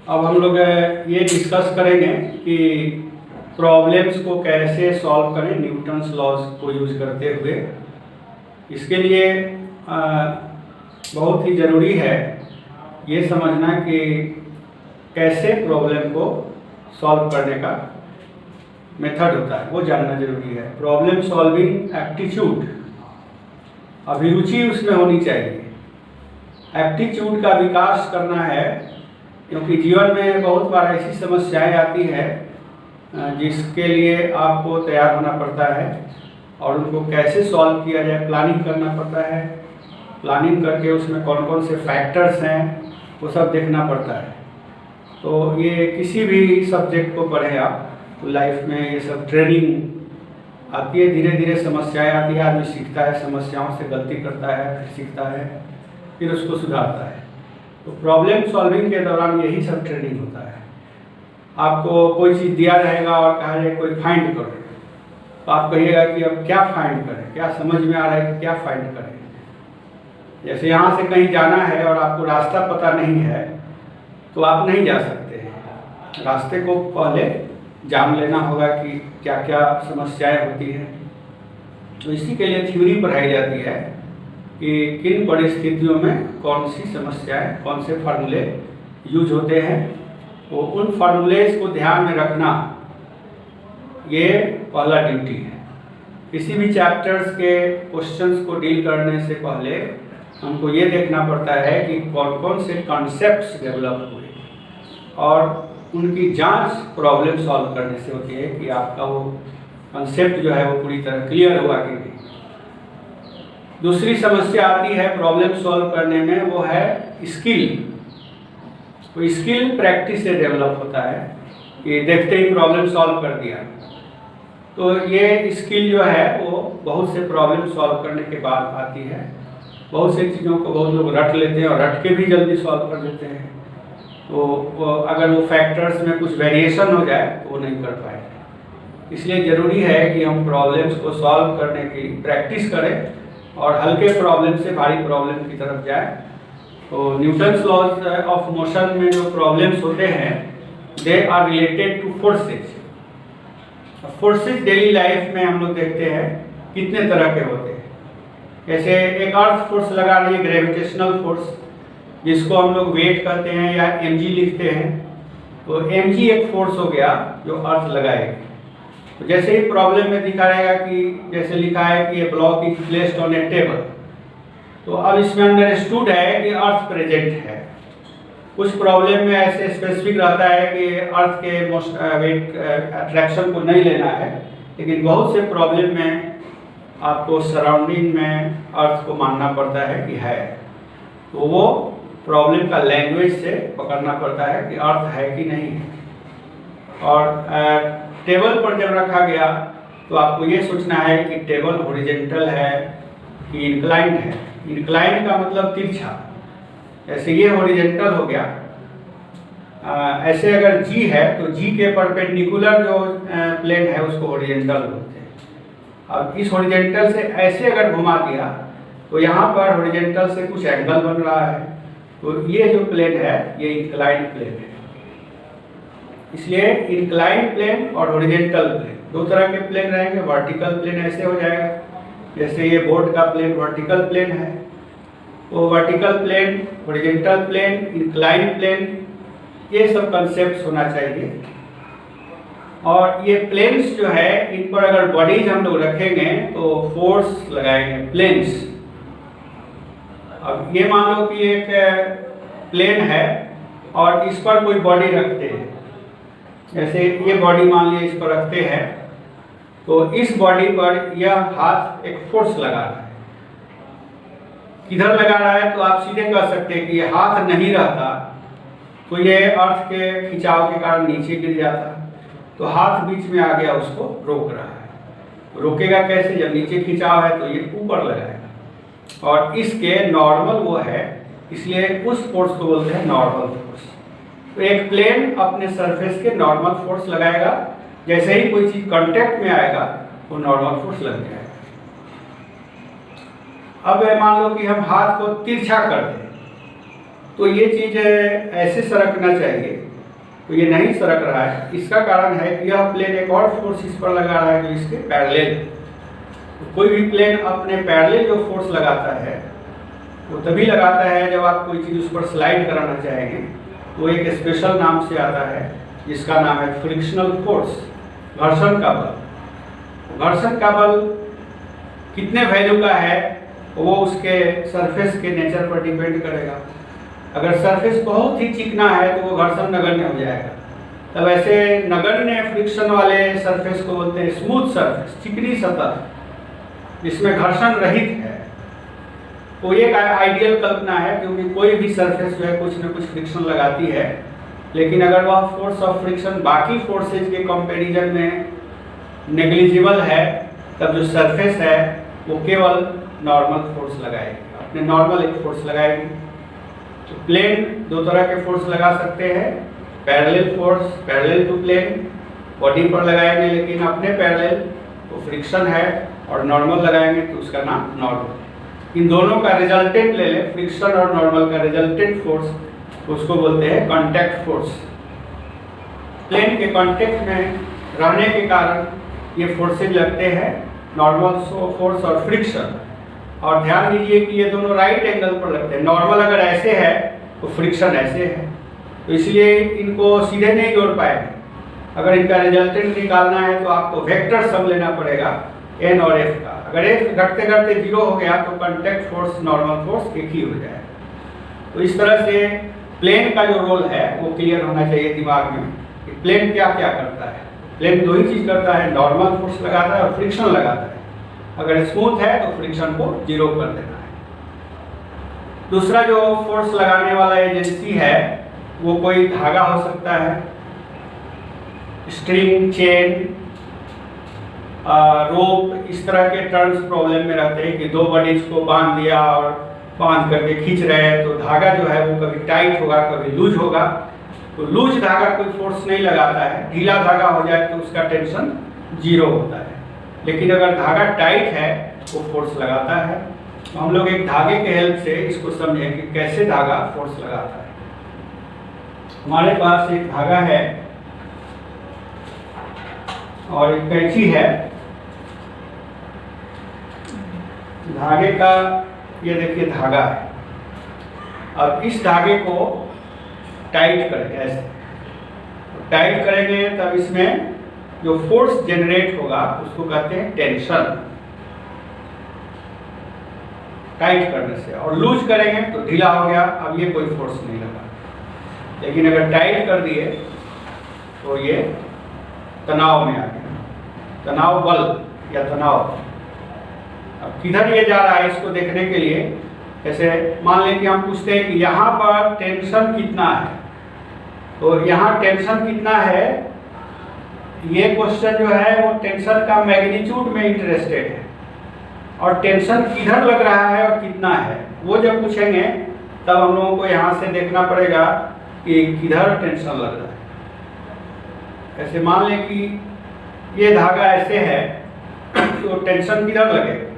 अब हम लोग ये डिस्कस करेंगे कि प्रॉब्लम्स को कैसे सॉल्व करें न्यूटन्स लॉज को यूज करते हुए। इसके लिए बहुत ही ज़रूरी है ये समझना कि कैसे प्रॉब्लम को सॉल्व करने का मेथड होता है वो जानना जरूरी है। प्रॉब्लम सॉल्विंग एप्टीट्यूड, अभिरुचि उसमें होनी चाहिए। एप्टीट्यूड का विकास करना है क्योंकि जीवन में बहुत बार ऐसी समस्याएं आती है जिसके लिए आपको तैयार होना पड़ता है और उनको कैसे सॉल्व किया जाए प्लानिंग करना पड़ता है। प्लानिंग करके उसमें कौन कौन से फैक्टर्स हैं वो सब देखना पड़ता है। तो ये किसी भी सब्जेक्ट को पढ़ें आप तो लाइफ में ये सब ट्रेनिंग आती है। धीरे धीरे समस्याएं आती है, आदमी सीखता है, समस्याओं से गलती करता है, फिर सीखता है, फिर उसको सुधारता है। तो प्रॉब्लम सॉल्विंग के दौरान यही सब ट्रेनिंग होता है। आपको कोई चीज़ दिया रहेगा और कहा जाए कोई फाइंड करो, तो आप कहिएगा कि अब क्या फाइंड करें, क्या समझ में आ रहा है कि क्या फाइंड करें। जैसे यहाँ से कहीं जाना है और आपको रास्ता पता नहीं है तो आप नहीं जा सकते हैं। रास्ते को पहले जान लेना होगा कि क्या क्या समस्याएं होती हैं। तो इसी के लिए थ्योरी पढ़ाई जाती है कि किन परिस्थितियों में कौन सी समस्याएं, कौन से फार्मूले यूज होते हैं। तो उन फार्मूलेज को ध्यान में रखना ये पहला ड्यूटी है। किसी भी चैप्टर्स के क्वेश्चंस को डील करने से पहले हमको ये देखना पड़ता है कि कौन कौन से कॉन्सेप्ट्स डेवलप हुए और उनकी जांच प्रॉब्लम सॉल्व करने से होती है कि आपका वो कॉन्सेप्ट जो है वो पूरी तरह क्लियर हुआ कि नहीं। दूसरी समस्या आती है प्रॉब्लम सॉल्व करने में, वो है स्किल। तो स्किल प्रैक्टिस से डेवलप होता है कि देखते ही प्रॉब्लम सॉल्व कर दिया। तो ये स्किल जो है वो बहुत से प्रॉब्लम सॉल्व करने के बाद आती है। बहुत सी चीज़ों को बहुत लोग रट लेते हैं और रट के भी जल्दी सॉल्व कर देते हैं। तो अगर वो फैक्टर्स में कुछ वेरिएशन हो जाए तो वो नहीं कर पाएंगे। इसलिए ज़रूरी है कि हम प्रॉब्लम्स को सॉल्व करने की प्रैक्टिस करें और हल्के प्रॉब्लम से भारी प्रॉब्लम की तरफ जाएं। तो न्यूटन्स लॉज ऑफ मोशन में जो प्रॉब्लम्स होते हैं they are related to forces. Forces daily life में हम लोग देखते हैं कितने तरह के होते हैं। जैसे एक अर्थ फोर्स लगा रही है, ग्रेविटेशनल फोर्स, जिसको हम लोग वेट कहते हैं या mg लिखते हैं। तो mg एक फोर्स हो गया जो अर्थ लगाएगी। तो जैसे ही प्रॉब्लम में दिखा रहेगा कि जैसे लिखा है कि ये block is placed on A table, तो अब इसमें अंडरस्टूड है कि अर्थ प्रेजेंट है। कुछ प्रॉब्लम में ऐसे स्पेसिफिक रहता है कि अर्थ के वेट अट्रैक्शन को नहीं लेना है, लेकिन बहुत से प्रॉब्लम में आपको सराउंडिंग में अर्थ को मानना पड़ता है कि है। तो वो प्रॉब्लम का लैंग्वेज से पकड़ना पड़ता है कि अर्थ है कि नहीं है। और टेबल पर जब रखा गया तो आपको ये सोचना है कि टेबल हॉरिजॉन्टल है कि इंक्लाइंड है। इंक्लाइंड का मतलब तिरछा, जैसे ये हॉरिजॉन्टल हो गया। ऐसे अगर जी है तो जी के परपेंडिकुलर जो प्लेन है उसको हॉरिजॉन्टल बोलते हैं। अब इस हॉरिजॉन्टल से ऐसे अगर घुमा दिया तो यहाँ पर हॉरिजॉन्टल से कुछ एंगल बन रहा है। तो ये जो प्लेन है ये इंक्लाइंड प्लेन है। इसलिए इंक्लाइंड प्लेन और हॉरिजॉन्टल प्लेन दो तरह के प्लेन रहेंगे। वर्टिकल प्लेन ऐसे हो जाएगा, जैसे ये बोर्ड का प्लेन वर्टिकल प्लेन है। तो vertical plane, horizontal plane, inclined plane, ये सब कंसेप्ट होना चाहिए। और ये प्लेन्स जो है इन पर अगर बॉडीज हम लोग रखेंगे तो फोर्स लगाएंगे प्लेन्स। अब ये मान लो कि एक प्लेन है और इस पर कोई बॉडी रखते हैं, जैसे ये बॉडी मान लिया इस पर रखते हैं, तो इस बॉडी पर यह हाथ एक फोर्स लगा रहा है। किधर लगा रहा है तो आप सीधे कह सकते हैं कि ये हाथ नहीं रहता तो ये अर्थ के खिंचाव के कारण नीचे गिर जाता। तो हाथ बीच में आ गया, उसको रोक रहा है। रोकेगा कैसे? जब नीचे खिंचाव है तो ये ऊपर लगाएगा और इसके नॉर्मल वो है, इसलिए उस फोर्स को बोलते हैं नॉर्मल फोर्स। तो एक प्लेन अपने सरफेस के नॉर्मल फोर्स लगाएगा, जैसे ही कोई चीज कांटेक्ट में आएगा वो नॉर्मल फोर्स लग जाएगा। अब मान लो कि हम हाथ को तिरछा कर दें तो ये चीज़ ऐसे सरकना चाहिए, तो ये नहीं सरक रहा है। इसका कारण है कि यह प्लेन एक और फोर्स इस पर लगा रहा है जो इसके पैरेलल। तो कोई भी प्लेन अपने पैरेलल जो फोर्स लगाता है वो तभी लगाता है जब आप कोई चीज़ उस पर स्लाइड कराना चाहेंगे, तो एक स्पेशल नाम से आता है जिसका नाम है फ्रिक्शनल फोर्स, घर्षण का बल। घर्षण का बल कितने वैल्यू का है वो उसके सरफेस के नेचर पर डिपेंड करेगा। अगर सरफेस बहुत ही चिकना है तो वो घर्षण नगण्य हो जाएगा। तब ऐसे नगण्य फ्रिक्शन वाले सरफेस को बोलते हैं स्मूथ सरफेस, चिकनी सतह जिसमें घर्षण रहित है। तो ये आइडियल कल्पना है, क्योंकि कोई भी सरफेस जो है कुछ न कुछ फ्रिक्शन लगाती है, लेकिन अगर वह फोर्स ऑफ फ्रिक्शन बाकी फोर्सेज के कंपैरिजन में नेग्लिजिबल है, तब जो सरफेस है वो केवल नॉर्मल फोर्स लगाएगी, अपने नॉर्मल एक फोर्स लगाएगी। तो प्लेन दो तरह के फोर्स लगा सकते हैं, parallel force, parallel to plane body पर लगाएंगे लेकिन अपने पैरेलल तो फ्रिक्शन है, और नॉर्मल लगाएंगे तो उसका नाम नॉर्मल। इन दोनों का रिजल्टेंट ले लें, फ्रिक्शन और नॉर्मल का रिजल्टेंट फोर्स, उसको बोलते हैं कांटेक्ट फोर्स। प्लेन के कांटेक्ट में रहने के कारण ये फोर्सेज लगते हैं, नॉर्मल फोर्स और फ्रिक्शन। और ध्यान दीजिए कि ये दोनों राइट एंगल पर लगते हैं। नॉर्मल अगर ऐसे है तो फ्रिक्शन ऐसे है, तो इसलिए इनको सीधे नहीं जोड़ पाएंगे। अगर इनका रिजल्टेंट निकालना है तो आपको वेक्टर सम लेना पड़ेगा एन और एफ का। अगर एफ घटते घटते 0 हो गया तो कांटेक्ट फोर्स नॉर्मल फोर्स एक ही हो जाएगा। तो इस तरह से प्लेन का जो रोल है वो क्लियर होना चाहिए दिमाग में कि प्लेन क्या क्या करता है। प्लेन दो ही चीज़ करता है, नॉर्मल फोर्स लगाता है और फ्रिक्शन लगाता है। अगर स्मूथ है तो फ्रिक्शन को 0 कर देना है। दूसरा जो फोर्स लगाने वाला एजेंसी है वो कोई धागा हो सकता है, स्ट्रिंग, चेन, रोप, इस तरह के टर्म्स प्रॉब्लम में रहते हैं कि दो बॉडीज को बांध दिया और बांध करके खींच रहे हैं, तो धागा जो है वो कभी टाइट होगा कभी लूज होगा। तो लूज धागा कोई फोर्स नहीं लगाता है, ढीला धागा हो जाए तो उसका टेंशन 0 होता है। लेकिन अगर धागा टाइट है वो फोर्स लगाता है। तो हम लोग एक धागे के हेल्प से इसको समझें कि कैसे धागा फोर्स लगाता है। हमारे पास एक धागा है और एक कैंची है। धागे का ये देखिए धागा है। अब इस धागे को टाइट करेंगे, ऐसे टाइट करेंगे तब इसमें जो फोर्स जनरेट होगा उसको कहते हैं टेंशन, टाइट करने से। और लूज करेंगे तो ढीला हो गया, अब ये कोई फोर्स नहीं लगा। लेकिन अगर टाइट कर दिए तो ये तनाव में आ गया, तनाव बल या तनाव। अब किधर ये जा रहा है इसको देखने के लिए, जैसे मान लें कि हम पूछते हैं कि यहाँ पर टेंशन कितना है, तो यहाँ टेंशन कितना है, ये क्वेश्चन जो है वो टेंशन का मैग्नीट्यूड में इंटरेस्टेड है, और टेंशन किधर लग रहा है और कितना है वो जब पूछेंगे तब हम लोगों को यहाँ से देखना पड़ेगा कि किधर टेंशन लग रहा है। ऐसे मान लें कि ये धागा ऐसे है तो टेंशन किधर लगेगा।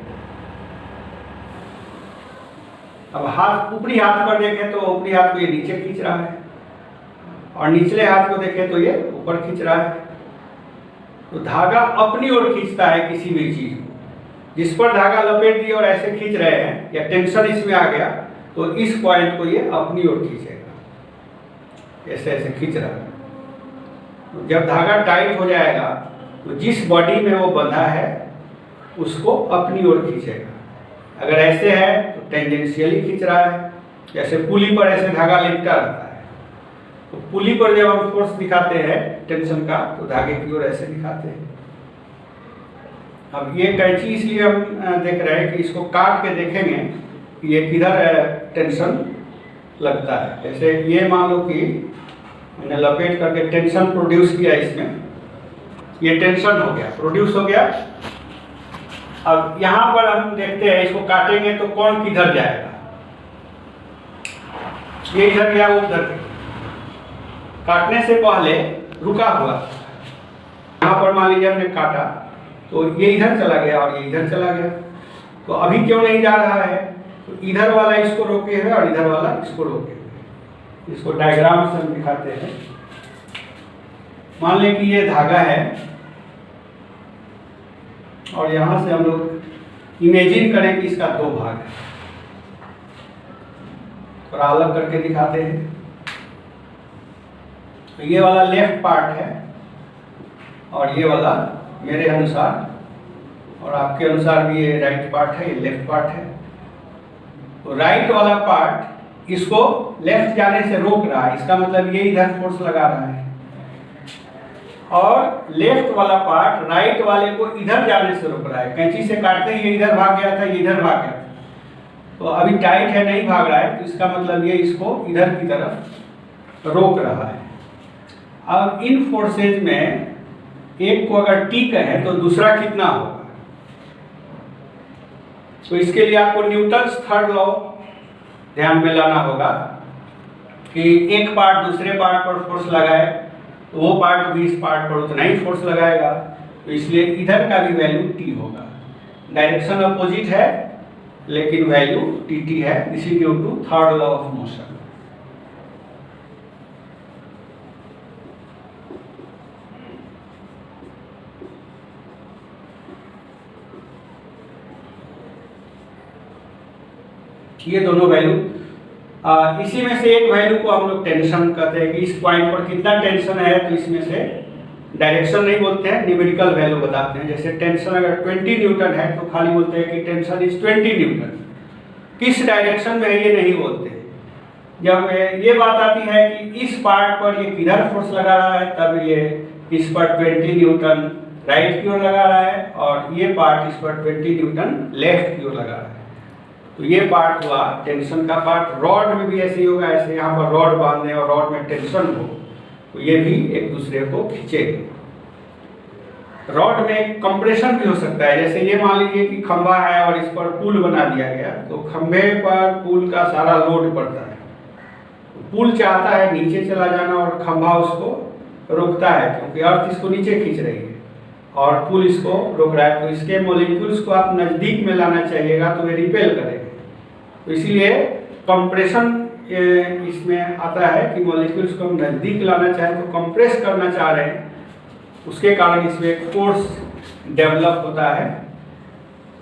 अब हाथ, ऊपरी हाथ पर देखें तो ऊपरी हाथ को ये नीचे खींच रहा है, और निचले हाथ को देखें तो ये ऊपर खींच रहा है। तो धागा अपनी ओर खींचता है किसी भी चीज को। जिस पर धागा लपेट दिए और ऐसे खींच रहे हैं या टेंशन इसमें आ गया तो इस पॉइंट को ये अपनी ओर खींचेगा, ऐसे ऐसे खींच रहा है। तो जब धागा टाइट हो जाएगा तो जिस बॉडी में वो बंधा है उसको अपनी ओर खींचेगा। अगर ऐसे है तो टेंजेंशियली खींच रहा है, जैसे पुली पर ऐसे धागा लिपटा रहता है। तो पुली पर जब हम फोर्स दिखाते हैं टेंशन का तो धागे की ओर ऐसे दिखाते हैं। अब ये कैंची इसलिए हम देख रहे हैं कि इसको काट के देखेंगे कि ये किधर टेंशन लगता है। जैसे ये मान लो कि मैंने लपेट करके टेंशन प्रोड्यूस किया, इसमें ये टेंशन हो गया, प्रोड्यूस हो गया। अब यहाँ पर हम देखते हैं, इसको काटेंगे तो कौन किधर जाएगा, ये इधर गया वो उधर गया। काटने से पहले रुका हुआ, यहाँ पर मान लीजिए हमने काटा तो ये इधर चला गया और ये इधर चला गया। तो अभी क्यों नहीं जा रहा है, तो इधर वाला इसको रोके हुए और इधर वाला इसको रोके हुए। इसको डायग्राम से हम दिखाते हैं। मान लें कि ये धागा है और यहाँ से हम लोग इमेजिन करें कि इसका दो भाग है। थोड़ा अलग करके दिखाते हैं। तो ये वाला लेफ्ट पार्ट है और ये वाला मेरे अनुसार और आपके अनुसार भी ये राइट पार्ट है, ये लेफ्ट पार्ट है। तो राइट वाला पार्ट इसको लेफ्ट जाने से रोक रहा है, इसका मतलब ये इधर फोर्स लगा रहा है, और लेफ्ट वाला पार्ट राइट वाले को इधर जाने से रोक रहा है। कैंची से काटते ही ये इधर भाग गया था, ये इधर भाग गया था, तो अभी टाइट है, नहीं भाग रहा है, तो इसका मतलब ये इसको इधर की तरफ रोक रहा है। अब इन फोर्सेज में एक को अगर टी कहें तो दूसरा कितना होगा? तो इसके लिए आपको न्यूटन्स थर्ड लॉ ध्यान में लाना होगा कि एक पार्ट दूसरे पार्ट पर फोर्स लगाए तो वो पार्ट भी इस पार्ट पर उतना ही फोर्स लगाएगा, तो इसलिए इधर का भी वैल्यू टी होगा। डायरेक्शन अपोजिट है लेकिन वैल्यू टी टी है। This is due to third law of motion. ये दोनों वैल्यू, इसी में से एक वैल्यू को हम लोग टेंशन कहते हैं कि इस पॉइंट पर कितना टेंशन है, तो इसमें से डायरेक्शन नहीं बोलते हैं, न्यूमेरिकल वैल्यू बताते हैं। जैसे टेंशन अगर 20 न्यूटन है तो खाली बोलते हैं कि टेंशन इज 20 न्यूटन। किस डायरेक्शन में है ये नहीं बोलते। जब ये बात आती है कि इस पार्ट पर ये किधर फोर्स लगा रहा है, तब ये इस पर 20 न्यूटन राइट की ओर लगा रहा है और ये पार्ट इस पर 20 न्यूटन लेफ्ट की ओर लगा रहा है। तो ये पार्ट हुआ टेंशन का पार्ट। रॉड में भी ऐसे ही होगा, ऐसे यहाँ पर रॉड बांधे और रॉड में टेंशन हो तो ये भी एक दूसरे को खींचेगा। रॉड में कंप्रेशन भी हो सकता है। जैसे ये मान लीजिए कि खंभा है और इस पर पुल बना दिया गया, तो खंभे पर पुल का सारा लोड पड़ता है। पुल चाहता है नीचे चला जाना और खंभा उसको रोकता है, क्योंकि अर्थ इसको नीचे खींच रही है और पुल इसको रोक रहा है। तो इसके मॉलिक्यूल्स को आप नज़दीक में लाना चाहिएगा तो ये रिपेल करेंगे। तो इसीलिए कंप्रेशन इसमें आता है कि मॉलिक्यूल्स को हम नज़दीक लाना चाहें तो कंप्रेस करना चाह रहे हैं, उसके कारण इसमें एक फोर्स डेवलप होता है।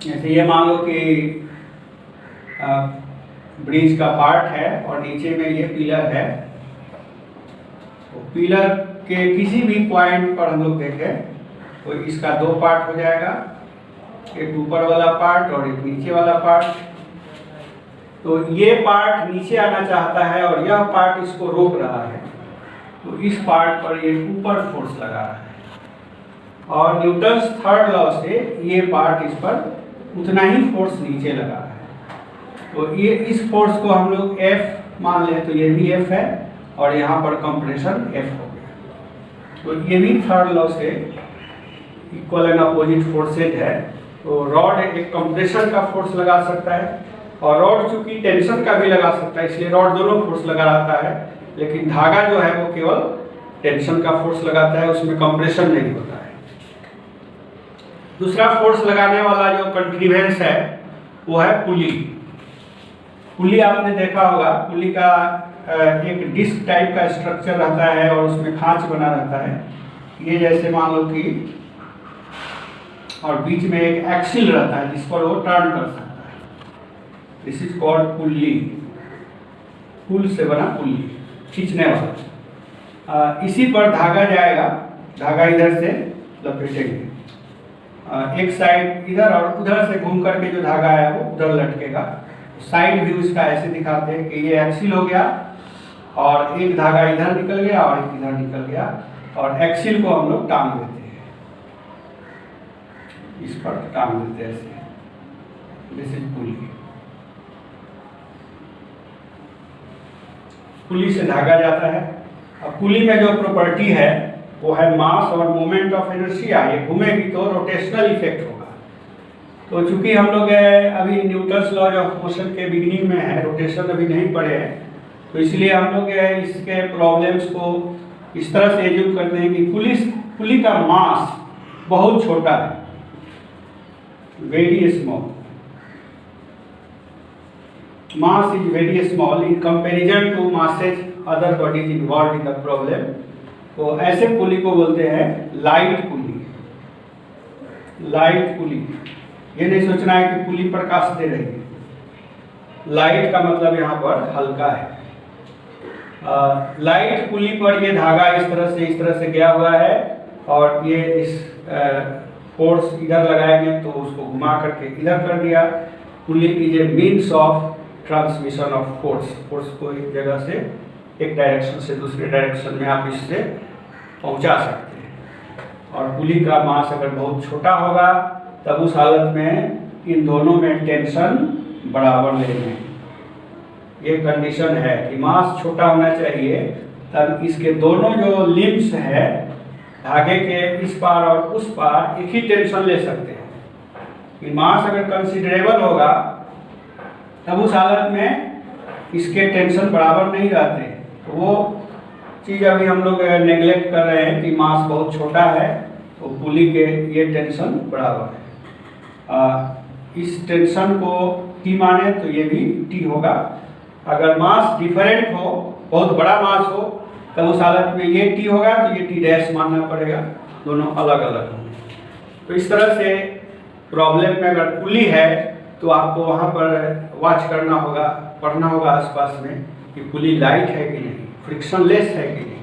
जैसे ये मान लो कि ब्रिज का पार्ट है और नीचे में ये पिलर है, तो पिलर के किसी भी पॉइंट पर हम लोग देखें तो इसका दो पार्ट हो जाएगा, एक ऊपर वाला पार्ट और एक नीचे वाला पार्ट। तो ये पार्ट नीचे आना चाहता है और यह पार्ट इसको रोक रहा है, तो इस पार्ट पर ये ऊपर फोर्स लगा रहा है और न्यूटन्स थर्ड लॉ से ये पार्ट इस पर उतना ही फोर्स नीचे लगा रहा है। तो ये इस फोर्स को हम लोग F मान लें, तो ये भी F है और यहाँ पर कंप्रेशन F हो गया। तो ये भी थर्ड लॉ से इक्वल एंड अपोजिट फोर्सेज है। तो रॉड एक कंप्रेशन का फोर्स लगा सकता है और रॉड चूंकि टेंशन का भी लगा सकता है, इसलिए रॉड दोनों फोर्स लगाता है, लेकिन धागा जो है वो केवल टेंशन का फोर्स लगाता है, उसमें कंप्रेशन नहीं होता है। दूसरा फोर्स लगाने वाला जो कंट्रीवेंस है वो है पुली। पुली आपने देखा होगा, पुली का एक डिस्क टाइप का स्ट्रक्चर रहता है और उसमें खांच बना रहता है। ये जैसे मान लो कि और बीच में एक एक्सिल रहता है जिस पर वो टर्न कर सकता है। This is called pulley. Pull से बना पुल्ली, खींचने वाला। इसी पर धागा जाएगा, धागा इधर से लपेटेंगे, एक साइड इधर और उधर से घूम करके जो धागा है वो उधर लटकेगा। साइड व्यू इसका ऐसे दिखाते हैं कि ये एक्सिल हो गया और एक धागा इधर निकल गया और एक इधर निकल गया, और एक्सिल को हम लोग टांग देते हैं, इस पर टांग देते हैं ऐसे। दिस इज पुली। पुली से धागा जाता है। अब पुली में जो प्रॉपर्टी है वो है मास और मोमेंट ऑफ इनर्शिया। ये घूमेगी तो रोटेशनल इफेक्ट होगा। तो चूंकि हम लोग अभी न्यूटन्स लॉ ऑफ मोशन के बिगिनिंग में है, रोटेशन अभी नहीं पढ़े हैं, तो इसलिए हम लोग इसके प्रॉब्लम्स को इस तरह से एज्यूम करते हैं कि पुली का मास बहुत छोटा है, very small. Mass is very small in comparison to masses other bodies involve in the problem. तो ऐसे पुली को बोलते हैं लाइट पुली। लाइट पुली, ये नहीं सोचना है कि पुली प्रकाश दे रही है। लाइट का मतलब यहाँ पर हल्का है। लाइट पुली पर ये धागा इस तरह से गया हुआ है और ये इस फोर्स इधर लगाएंगे तो उसको घुमा करके इधर कर दिया। Pulley is a means of transmission of force. Force को एक जगह से एक डायरेक्शन से दूसरे डायरेक्शन में आप इससे पहुंचा सकते हैं। और पुली का मास अगर बहुत छोटा होगा तब उस हालत में इन दोनों में टेंशन बराबर लेंगे। ये कंडीशन है कि मास छोटा होना चाहिए, तब इसके दोनों जो लिम्स है धागे के इस पार और उस पार एक ही टेंशन ले सकते हैं। कि मास अगर कंसिडरेबल होगा तब उस हालत में इसके टेंशन बराबर नहीं रहते। तो वो चीज़ अभी हम लोग नेग्लेक्ट कर रहे हैं कि मास बहुत छोटा है तो पुली के ये टेंशन बराबर है। इस टेंशन को T माने तो ये भी T होगा। अगर मास डिफरेंट हो, बहुत बड़ा मास हो, तब उस हालत में ये T होगा तो ये T डैश मानना पड़ेगा, दोनों अलग अलग होंगे। तो इस तरह से प्रॉब्लम में अगर पुली है तो आपको वहाँ पर वॉच करना होगा, पढ़ना होगा आसपास में कि पुली लाइट है कि नहीं, फ्रिक्शन लेस है कि नहीं।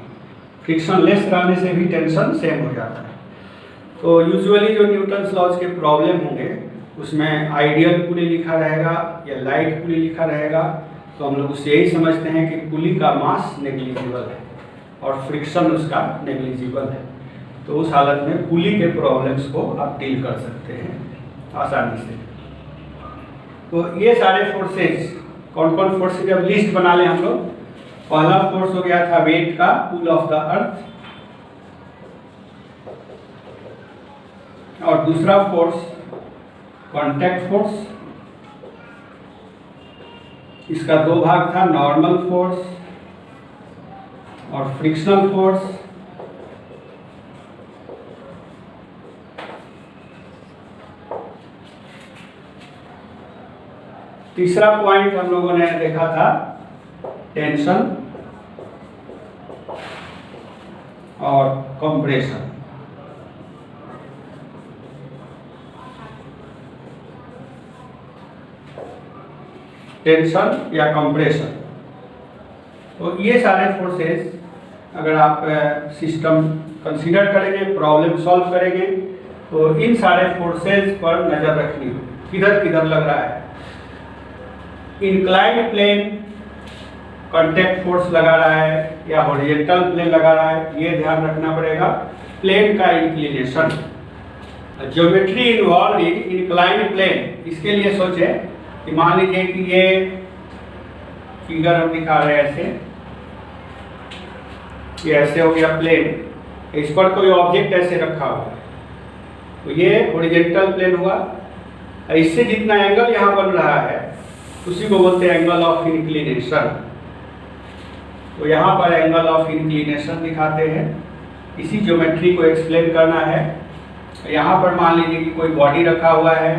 फ्रिक्शन लेस रहने से भी टेंशन सेम हो जाता है। तो यूजुअली जो न्यूटन्स लॉज के प्रॉब्लम होंगे उसमें आइडियल पुली लिखा रहेगा या लाइट पुली लिखा रहेगा। तो हम लोग उससे यही समझते हैं कि पुली का मास नेग्लिजिबल है और फ्रिक्शन उसका नेग्लिजिबल है। तो उस हालत में पुली के प्रॉब्लम्स को आप डील कर सकते हैं आसानी से। तो ये सारे फोर्सेस, कौन कौन फोर्सेस जब लिस्ट बना लें हम लोग। पहला फोर्स हो गया था वेट का, पुल ऑफ द अर्थ। और दूसरा फोर्स कॉन्टैक्ट फोर्स। इसका दो भाग था, नॉर्मल फोर्स और फ्रिक्शनल फोर्स। तीसरा पॉइंट हम लोगों ने देखा था टेंशन और कंप्रेशन। टेंशन या कंप्रेशन। तो ये सारे फोर्सेस अगर आप सिस्टम कंसीडर करेंगे, प्रॉब्लम सॉल्व करेंगे, तो इन सारे फोर्सेस पर नजर रखनी होगी, किधर किधर लग रहा है। इंक्लाइंड प्लेन कांटेक्ट फोर्स लगा रहा है या हॉरिजॉन्टल प्लेन लगा रहा है, ये ध्यान रखना पड़ेगा। प्लेन का inclination, geometry involve in inclined plane. इसके लिए सोचे कि मान लीजिए कि ये फिगर हम दिखा रहे हैं ऐसे, ये ऐसे हो गया प्लेन, इस पर कोई ऑब्जेक्ट ऐसे रखा हुआ है, तो ये हॉरिजॉन्टल प्लेन हुआ। इससे जितना एंगल यहाँ बन रहा है उसी को बोलते हैं एंगल ऑफ इंक्लिनेशन। तो यहाँ पर एंगल ऑफ इंक्लिनेशन दिखाते हैं। इसी ज्योमेट्री को एक्सप्लेन करना है। यहाँ पर मान लीजिए कि कोई बॉडी रखा हुआ है,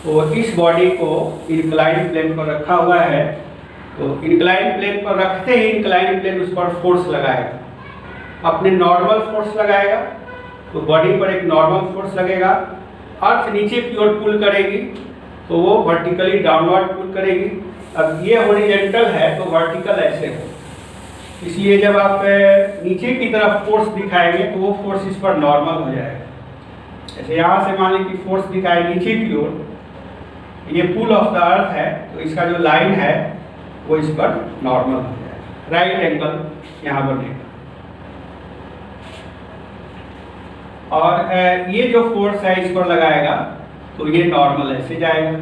तो इस बॉडी को इंक्लाइंड प्लेन पर रखा हुआ है। तो इंक्लाइंड प्लेन पर रखते ही इंक्लाइंड प्लेन उस पर फोर्स लगाएगा, अपने नॉर्मल फोर्स लगाएगा। तो बॉडी पर एक नॉर्मल फोर्स लगेगा, अर्थ नीचे की ओर पुल करेगी तो वो वर्टिकली डाउनवर्ड पुल करेगी। अब ये हॉरिजॉन्टल है तो वर्टिकल ऐसे हो, इसलिए जब आप नीचे की तरफ फोर्स दिखाएंगे तो वो फोर्स इस पर नॉर्मल हो जाएगा। जैसे यहाँ से मान लीजिए कि फोर्स दिखाए नीचे की ओर, ये पुल ऑफ द अर्थ है तो इसका जो लाइन है वो इस पर नॉर्मल हो जाएगा, राइट एंगल यहाँ बनेगा। और ये जो फोर्स है इस पर लगाएगा तो ये नॉर्मल ऐसे जाएगा।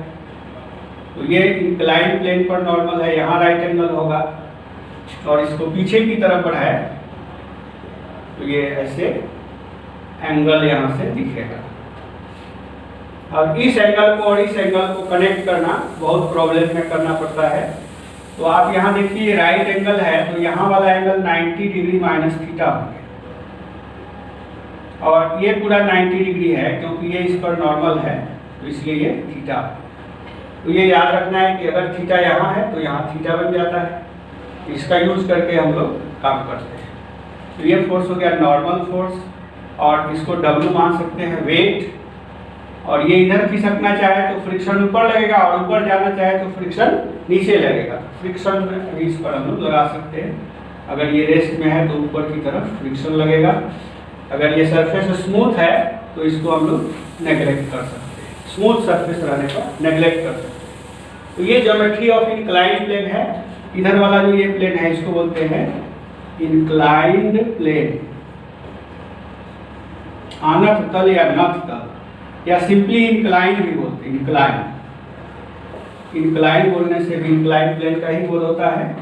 तो ये इंक्लाइंड प्लेन पर नॉर्मल है, यहाँ राइट एंगल होगा। और इसको पीछे की तरफ बढ़ाए तो ये ऐसे एंगल यहाँ से दिखेगा। अब इस एंगल को और इस एंगल को कनेक्ट करना बहुत प्रॉब्लम में करना पड़ता है। तो आप यहाँ देखिए राइट एंगल है तो यहाँ वाला एंगल 90 डिग्री माइनस थीटा हो गया, और ये पूरा 90 डिग्री है क्योंकि ये इस पर नॉर्मल है तो इसलिए ये थीटा। तो ये याद रखना है कि अगर थीटा यहाँ है तो यहाँ थीटा बन जाता है। इसका यूज करके हम लोग काम करते हैं। तो ये फोर्स हो गया नॉर्मल फोर्स, और इसको W मान सकते हैं वेट। और ये इधर खिसकना चाहे तो फ्रिक्शन ऊपर लगेगा, और ऊपर जाना चाहे तो फ्रिक्शन नीचे लगेगा। फ्रिक्शन इस पर हम लोग लगा सकते हैं। अगर ये रेस्ट में है तो ऊपर की तरफ फ्रिक्शन लगेगा। अगर ये सरफेस स्मूथ है तो इसको हम लोग नेग्लेक्ट कर सकते हैं, स्मूथ सरफेस रहने पर नेग्लेक्ट कर सकते हैं। तो ये ज्योमेट्री ऑफ इंक्लाइंड प्लेन है। इधर वाला जो ये प्लेन है इसको बोलते हैं इंक्लाइंड प्लेन, आनत तल या नत तल, या सिंपली इंक्लाइन भी बोलते हैं। इंक्लाइन बोलने से भी इंक्लाइन प्लेन का ही बोध होता है।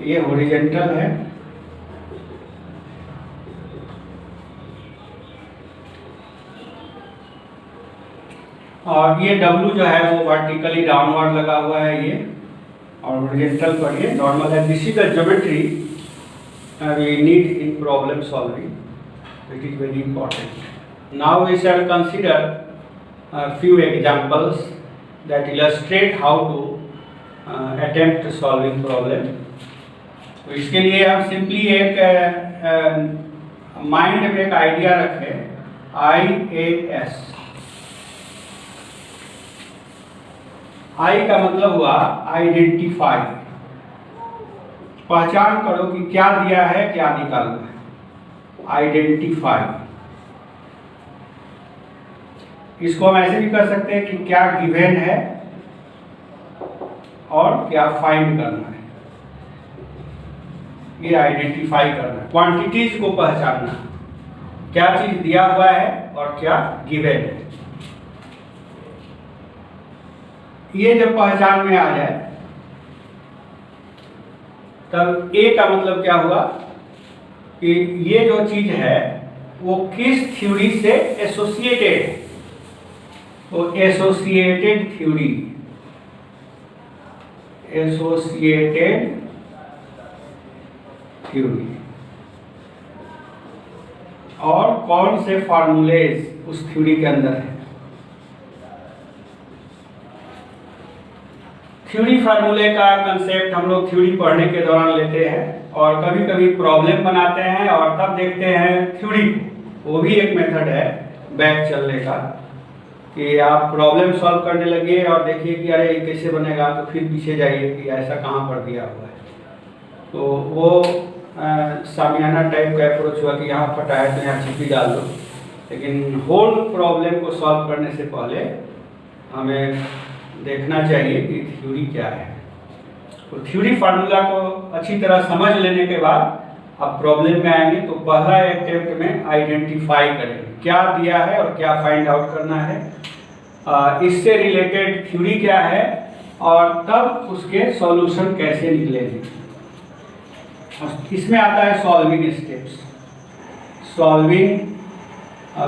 ये हॉरिजॉन्टल है, और ये W जो है वो वर्टिकली डाउनवर्ड लगा हुआ है ये, और हॉरिजॉन्टल पर ये नॉर्मल है। This is the geometry we need in problem solving, it is very important. Now we shall consider few examples that illustrate how to attempt solving problem। तो इसके लिए हम सिंपली एक माइंड में एक आइडिया रखें, IAS। I का मतलब हुआ आइडेंटिफाई, पहचान करो कि क्या दिया है क्या निकालना है, आइडेंटिफाई। इसको हम ऐसे भी कर सकते हैं कि क्या गिवन है और क्या फाइंड करना है। ये आइडेंटिफाई करना है, क्वांटिटीज को पहचानना, क्या चीज दिया हुआ है और क्या गिवन है। ये जब पहचान में आ जाए तब ए का मतलब क्या हुआ कि ये जो चीज है वो किस थ्योरी से एसोसिएटेड है। तो एसोसिएटेड थ्योरी, एसोसिएटेड थ्योरी, और कौन से फार्मूलेज उस थ्योरी के अंदर है। थ्योरी फार्मूले का कंसेप्ट हम लोग थ्योरी पढ़ने के दौरान लेते हैं, और कभी कभी प्रॉब्लम बनाते हैं और तब देखते हैं थ्योरी। वो भी एक मेथड है बैक चलने का, कि आप प्रॉब्लम सॉल्व करने लगे और देखिए कि अरे ये कैसे बनेगा, तो फिर पीछे जाइए कि ऐसा कहाँ पर दिया हुआ है। तो वो सामियाना टाइप का अप्रोच हुआ कि यहाँ फटा है तो यहाँ छिपी डाल दो। लेकिन होल प्रॉब्लम को सॉल्व करने से पहले हमें देखना चाहिए कि थ्योरी क्या है। तो थ्योरी फार्मूला को अच्छी तरह समझ लेने के बाद आप प्रॉब्लम में आएंगे तो पहला अटेम्प्ट में आइडेंटिफाई करेंगे क्या दिया है और क्या फाइंड आउट करना है, इससे रिलेटेड थ्योरी क्या है, और तब उसके सॉल्यूशन कैसे निकलेंगे। इसमें आता है सॉल्विंग स्टेप्स, सॉल्विंग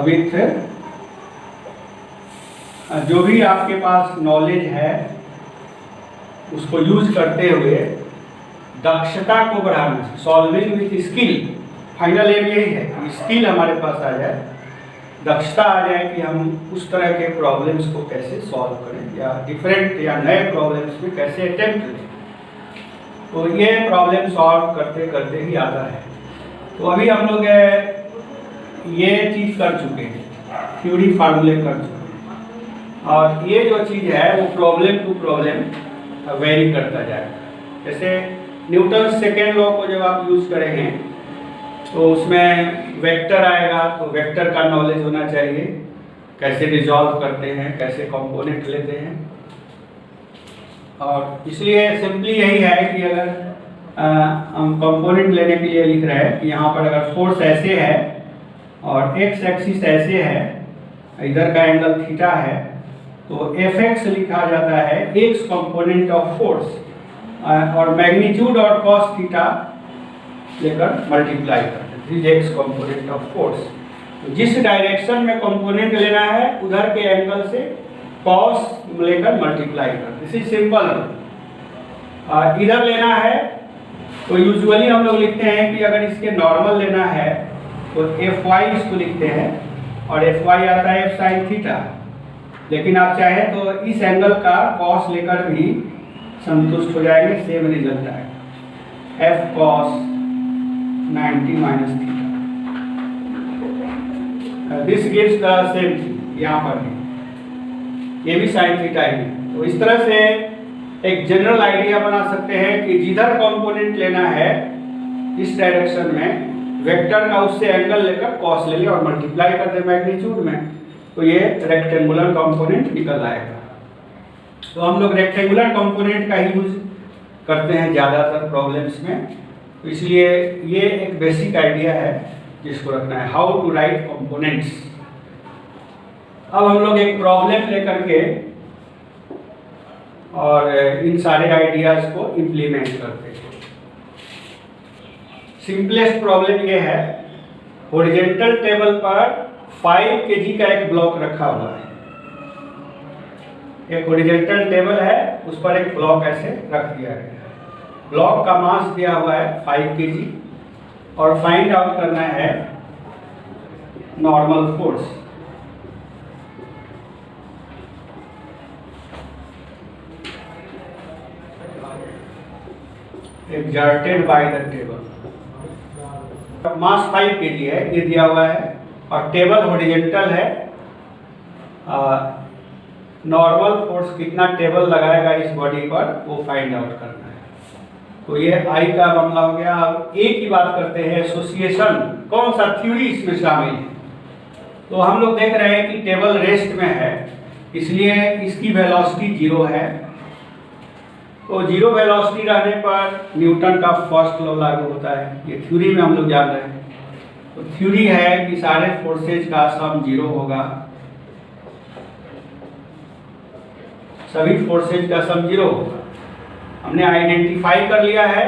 विथ जो भी आपके पास नॉलेज है उसको यूज करते हुए दक्षता को बढ़ाना। Solving with skill, final aim यही है कि स्किल हमारे पास आ जाए, दक्षता आ जाए कि हम उस तरह के प्रॉब्लम्स को कैसे सॉल्व करें, या डिफरेंट या नए प्रॉब्लम्स में कैसे अटेम्प्ट लें। तो ये प्रॉब्लम सॉल्व करते करते ही आता है। तो अभी हम लोग ये चीज़ कर चुके हैं, थ्योरी फार्मूले कर चुके हैं, और ये जो चीज़ है वो प्रॉब्लम टू प्रॉब्लम वेरी करता जाएगा। जैसे न्यूटन सेकेंड लॉ को जब आप यूज़ करेंगे तो उसमें वेक्टर आएगा, तो वेक्टर का नॉलेज होना चाहिए, कैसे रिजॉल्व करते हैं, कैसे कंपोनेंट लेते हैं। और इसलिए सिंपली यही है कि अगर हम कंपोनेंट लेने के लिए लिख रहे हैं कि यहाँ पर अगर फोर्स ऐसे है और एक्स एक्सिस ऐसे है, इधर का एंगल थीटा है, तो एफ एक्स लिखा जाता है एक्स कंपोनेंट ऑफ फोर्स, और मैग्नीट्यूड और कॉस थीटा लेकर मल्टीप्लाई करते हैं, एक्स कंपोनेंट ऑफ फोर्स। तो जिस डायरेक्शन में कंपोनेंट लेना है उधर के एंगल से कॉस लेकर मल्टीप्लाई करते, दिस इज सिंपल। इधर लेना है तो यूजुअली हम लोग लिखते हैं कि अगर इसके नॉर्मल लेना है तो एफ वाई इसको लिखते हैं, और एफ वाई आता है एफ साइन थीटा, लेकिन आप चाहें तो इस एंगल का कॉस लेकर भी संतुष्ट हो जाएंगे, सेम रिजल्ट आएगा। F cos 90 minus theta, this gives the same thing. यहाँ पर भी ये भी साइन थीटा ही है। तो इस तरह से एक जनरल आइडिया बना सकते हैं कि जिधर कंपोनेंट लेना है इस डायरेक्शन में, वेक्टर का उससे एंगल लेकर कॉस ले लिया और मल्टीप्लाई कर दे मैग्नीट्यूड में, तो ये रेक्टेंगुलर कंपोनेंट निकल आएगा। तो हम लोग रेक्टेंगुलर कंपोनेंट का ही यूज करते हैं ज़्यादातर प्रॉब्लम्स में, तो इसलिए ये एक बेसिक आइडिया है जिसको रखना है, हाउ टू राइट कंपोनेंट्स। अब हम लोग एक प्रॉब्लम लेकर के और इन सारे आइडियाज को इम्प्लीमेंट करते हैं। सिंपलेस्ट प्रॉब्लम ये है, हॉरिजॉन्टल टेबल पर 5 kg का एक ब्लॉक रखा हुआ है। एक हॉरिजॉन्टल टेबल है, उस पर एक ब्लॉक ऐसे रख दिया गया है। ब्लॉक का मास दिया हुआ है 5 kg और फाइंड आउट करना है normal force. Exerted by the table. Mass 5 kg है, ये दिया हुआ है और टेबल हॉरिजॉन्टल है। नॉर्मल फोर्स कितना टेबल लगाएगा इस बॉडी पर वो फाइंड आउट करना है। तो ये आई का मामला हो गया। अब ए की बात करते हैं, एसोसिएशन, कौन सा थ्योरी इसमें शामिल है। तो हम लोग देख रहे हैं कि टेबल रेस्ट में है, इसलिए इसकी वेलोसिटी 0 है। तो 0 वेलोसिटी रहने पर न्यूटन का फर्स्ट लॉ लागू होता है, ये थ्योरी में हम लोग जान रहे हैं। तो थ्योरी है कि सारे फोर्सेज का सम 0 होगा, सभी फोर्सेज का सम 0 होगा। हमने आइडेंटिफाई कर लिया है,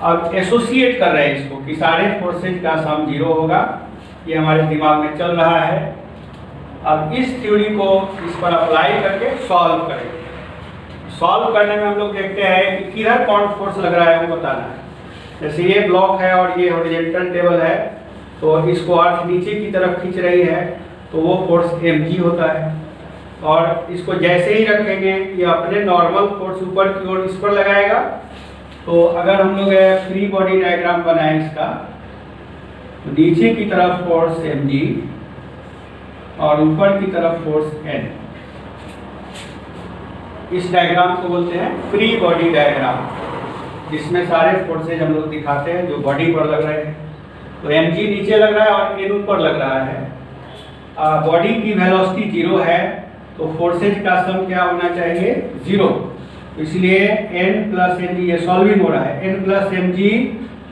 अब एसोसिएट कर रहे हैं इसको कि सारे फोर्सेज का सम 0 होगा, ये हमारे दिमाग में चल रहा है। अब इस थ्योरी को इस पर अप्लाई करके सॉल्व करेंगे। सॉल्व करने में हम लोग देखते हैं कि किधर कौन फोर्स लग रहा है वो बताना है। जैसे ये ब्लॉक है और ये हॉरिजॉन्टल टेबल है, तो इसको अर्थ नीचे की तरफ खींच रही है, तो वो फोर्स mg होता है। और इसको जैसे ही रखेंगे ये अपने नॉर्मल फोर्स ऊपर की ओर इस पर लगाएगा। तो अगर हम लोग फ्री बॉडी डायग्राम बनाएं इसका, तो नीचे की तरफ फोर्स mg और ऊपर की तरफ फोर्स n। इस डायग्राम को बोलते हैं फ्री बॉडी डायग्राम, जिसमें सारे फोर्सेज हम लोग दिखाते हैं जो बॉडी पर लग रहे हैं। तो mg नीचे लग रहा है और n ऊपर लग रहा है। बॉडी की वेलोसिटी 0 है, तो फोर्सेज का सम क्या होना चाहिए 0। इसलिए n प्लस mg, ये सॉल्विंग हो रहा है, n plus mg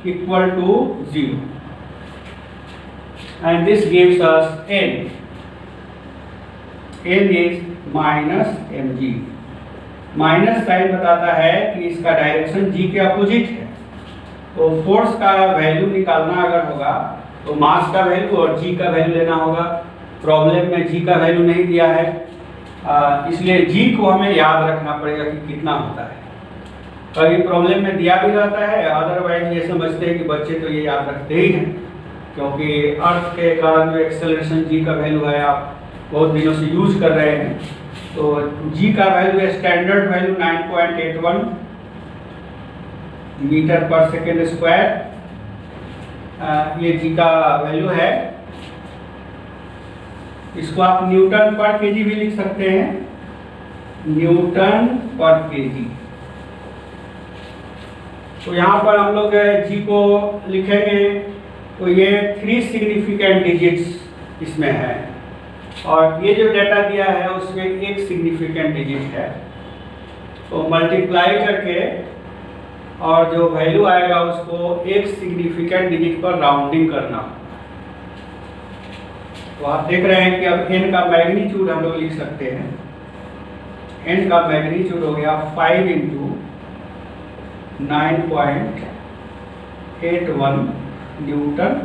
equal to 0 and this gives us n is minus mg। Minus sign बताता है कि इसका डायरेक्शन g के अपोजिट है। तो फोर्स का वैल्यू निकालना अगर होगा तो मास का वैल्यू और g का वैल्यू लेना होगा। प्रॉब्लम में g का वैल्यू नहीं दिया है, इसलिए g को हमें याद रखना पड़ेगा कि कितना होता है। कभी प्रॉब्लम में दिया भी रहता है, अदरवाइज ये समझते हैं कि बच्चे तो ये याद रखते ही हैं, क्योंकि अर्थ के कारण जो एक्सेलरेशन g का वैल्यू है आप बहुत दिनों से यूज कर रहे हैं। तो g का वैल्यू है स्टैंडर्ड वैल्यू 9.81 मीटर पर सेकेंड स्क्वायर, ये g का वैल्यू है। इसको आप न्यूटन पर केजी भी लिख सकते हैं, न्यूटन पर केजी। तो यहाँ पर हम लोग g को लिखेंगे, तो ये 3 सिग्निफिकेंट डिजिट्स इसमें है और ये जो डाटा दिया है उसमें 1 सिग्निफिकेंट डिजिट है। तो मल्टीप्लाई करके और जो वैल्यू आएगा उसको 1 सिग्निफिकेंट डिजिट पर राउंडिंग करना। तो आप देख रहे हैं कि अब n का मैग्नीट्यूड हम लोग लिख सकते हैं। n का मैग्नीट्यूड हो गया 5 इंटू 9.81 न्यूटन।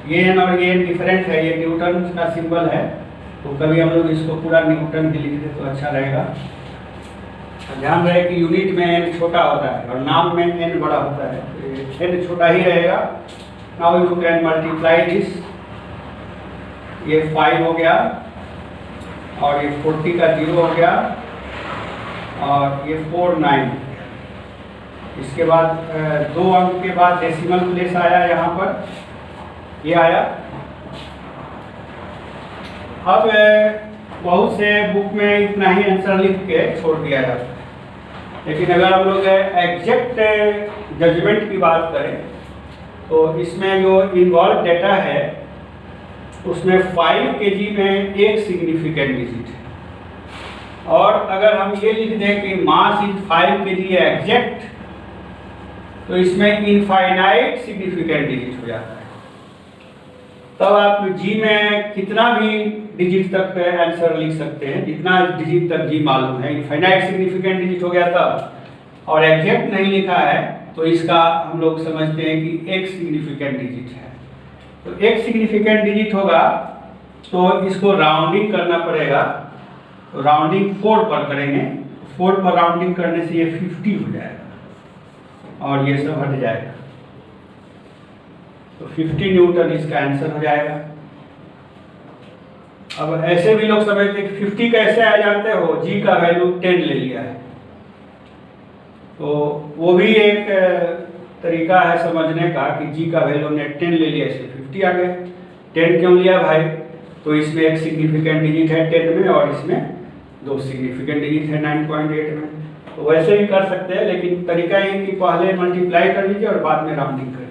ये n और ये n डिफरेंट है, ये न्यूटन का सिंबल है, तो कभी हम लोग इसको पूरा न्यूटन भी लिख दे तो अच्छा रहेगा। ध्यान रहे कि यूनिट में n छोटा होता है और नाम में n बड़ा होता है, n छोटा ही रहेगा। Now you can multiply this, ये 5 हो गया और ये 40 का 0 हो गया और ये 49। इसके बाद 2 अंक के बाद डेसिमल प्लेस आया, यहाँ पर ये आया। अब बहुत से बुक में इतना ही आंसर लिख के छोड़ दिया जाता है, लेकिन अगर हम लोग एग्जैक्ट जजमेंट की बात करें तो इसमें जो इन्वॉल्व डेटा है उसमें 5 kg में एक सिग्निफिकेंट डिजिट है, और अगर हम ये लिख दें कि मास इज 5 kg एग्जैक्ट, तो इसमें इनफाइनाइट सिग्निफिकेंट डिजिट हो जाता है। तब आप जी में कितना भी डिजिट तक आंसर लिख सकते हैं, जितना डिजिट तक जी मालूम है। इनफाइनाइट सिग्निफिकेंट डिजिट हो गया तब, और एग्जैक्ट नहीं लिखा है तो इसका हम लोग समझते हैं कि एक सिग्निफिकेंट डिजिट है। तो एक सिग्निफिकेंट डिजिट होगा तो इसको राउंडिंग करना पड़ेगा, तो राउंडिंग 4 पर करेंगे। 4 पर राउंडिंग करने से ये 50 हो जाएगा और ये सब हट जाएगा, तो 50 न्यूटन इसका आंसर हो जाएगा। अब ऐसे भी लोग समझते हैं कि 50 कैसे आ जाते हो, जी का वैल्यू 10 ले लिया है, तो वो भी एक तरीका है समझने का कि जी का वैल्यू ने 10 ले लिया, इसलिए 50 आ गए। 10 क्यों लिया भाई, तो इसमें एक सिग्निफिकेंट डिजिट है 10 में और इसमें 2 सिग्निफिकेंट डिजिट है 9.8 में। तो वैसे भी कर सकते हैं, लेकिन तरीका ये कि पहले मल्टीप्लाई कर लीजिए और बाद में राउंडिंग कर